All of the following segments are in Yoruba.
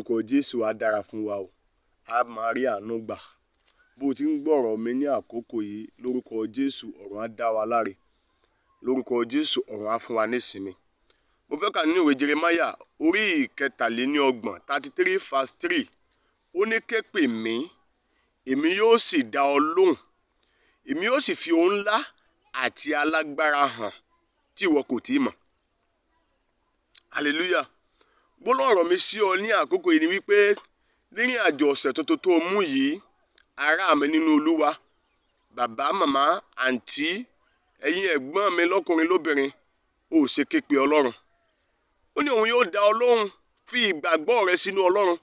lórúkọ Jésù á dára fún wa o, a máa rí àánú gbà. Bó ti ń gbọ́rọ̀ mi ní àkókò yìí, lórúkọ Jésù ọ̀run á dá wa láre. Lórúkọ Jésù ọ̀run á fún wa ní ìsinmi. Mo fẹ́ kà nínú ìwé Jeremáyà orí ìkẹtàléníọgbọ̀n 33 verse 3. Ó ní ké pè mí, èmi yóò sì dá ọ lóhùn. Èmi yóò sì fi ohun ńlá àti alágbára hàn tí ìwọ kò tí ì mọ̀. Hallelujah. Gbólóhùn ọ̀rọ̀ mi sí ọ ní àkókò yìí ni wípé nírìn àjò ọ̀sẹ̀ tuntun tó mú yìí, ará mi nínú Olúwa, bàbá, màmá, àǹtí, ẹ̀yin ẹ̀gbọ́n mi lọ́kùnrin lóbìnrin, ó ṣe ké pe Ọlọ́run. Ó ní òun yóò dá ọ lóhùn, fi ìgbàgbọ́ rẹ sínú Ọlọ́run,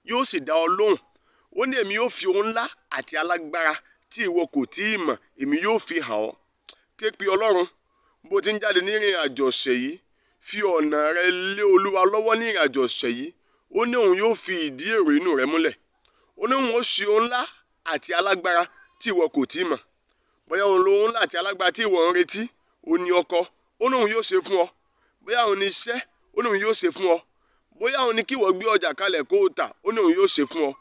yóò sì dá ọ lóhùn. Ó ní èmi yóò fi ohun ńlá àti alágbára tí ìwọ kò tí ì mọ̀, èmi yóò fi hàn ọ́. Ké pe Ọlọ́run bó ti ń jáde nírìn àjò ọ̀sẹ̀ yìí, fi ọ̀nà rẹ lé Olúwa lọ́wọ́ ní ìrìn àjò ọ̀sẹ̀ yìí. Ó ní òun yóò fi ìdí èrò inú rẹ múlẹ̀. Ó ní òun ó ṣe ohun ńlá àti alágbára tí ìwọ kò tí ì mọ̀. Bóyá òun lo ohun ńlá àti alágbára tí ìwọ ń retí, ó ní ọkọ, ó ní òun yóò ṣe fún ọ. Bóyá òun ní iṣẹ́, ó ní òun yóò ṣe fún ọ. Bóyá òun ní kí ìwọ gbé ọjà kalẹ̀ kó o tà, ó ní òun yóò ṣe fún ọ.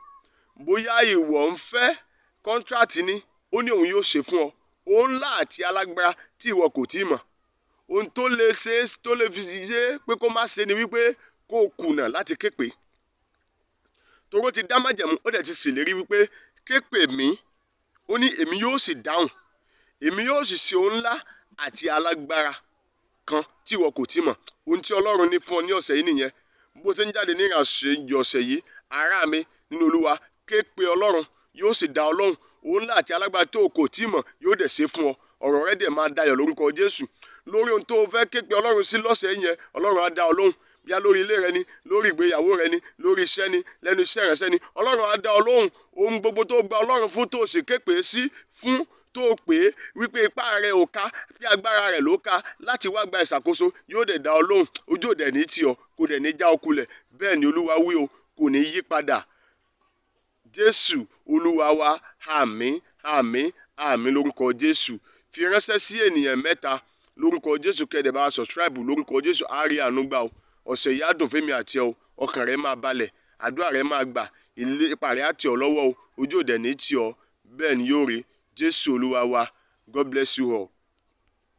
Bóyá ìwọ ń fẹ́ kọ́ńtrátì ni, ó ní òun yóò ṣe fún ọ. Ohun ńlá àti alágbára tí ìwọ kò tí ì mọ̀. Ohun tó lè fi ṣe pé kó má ṣe ni wípé kó o kùnà láti ké pè. Toró ti dá májẹ̀mú, ó dẹ̀ ti ṣèlérí wípé ké pè mí, ó ní èmi yóò sì dáhùn. Èmi yóò sì ṣe ohun ńlá àti alágbára kan tí ìwọ kò tí ì mọ̀. Ohun tí Ọlọ́run ní fún ọ ní ọ̀sẹ̀ yìí nìyẹn. Bó ti ń jáde ní ìrìnàjò ọ̀sẹ̀ yìí, ará mi nínú Olúwa, ké pe Ọlọ́run, yóò sì dá ọ lóhùn. Ohun ńlá àti alágbára tó o kò tí ì mọ̀ yóò dẹ̀ ṣe fún ọ. Ọ̀rọ̀ rẹ dẹ̀ máa dayọ̀ lórúkọ Jésù. Lórí ohun tó o fẹ́ ké pe Ọlọ́run sí lọ́sẹ̀ yẹn, Ọlọ́run á dá ọ lóhùn. Bíá lórí ilé rẹ ni, lórí ìgbéyàwó rẹ ni, lórí iṣẹ́ ni, lẹ́nu iṣẹ́ ìránṣẹ́ ni, Ọlọ́run á dá ọ lóhùn. Ohun gbogbo tó gba Ọlọ́run fún tó o sì ké pè é sí fún tó o pè é wípé ipá rẹ ò ká, bí agbára rẹ ló ká láti wá gba ìṣàkóso, yóò dẹ̀ dá ọ lóhùn. Ojú ò dẹ̀ ní tì ọ́, kò dẹ̀ ní já ọ kulẹ̀. Bẹ́ẹ̀ ni Olúwa wí o, kò ní yí padà. Jésù Olúwa wa, àmín, àmín, àmín lórúkọ Jésù. Fi ránṣẹ́ sí ènìyàn mẹ́ta lórúkọ Jésù, kẹ́dẹ̀ bá subscribe lórúkọ Jésù, á rí àánú gbà o. Ọ̀sẹ̀ yìí á dùn fẹ́mi àti ọ, ọkàn rẹ máa balẹ̀, àdúrà rẹ máa gbà, ìlépa rẹ á tì ọ́ lọ́wọ́ o, ojú ò dẹ̀ ní tì ọ́. Bẹ́ẹ̀ ni yóò rí. Jésù Olúwa wa. God bless you all.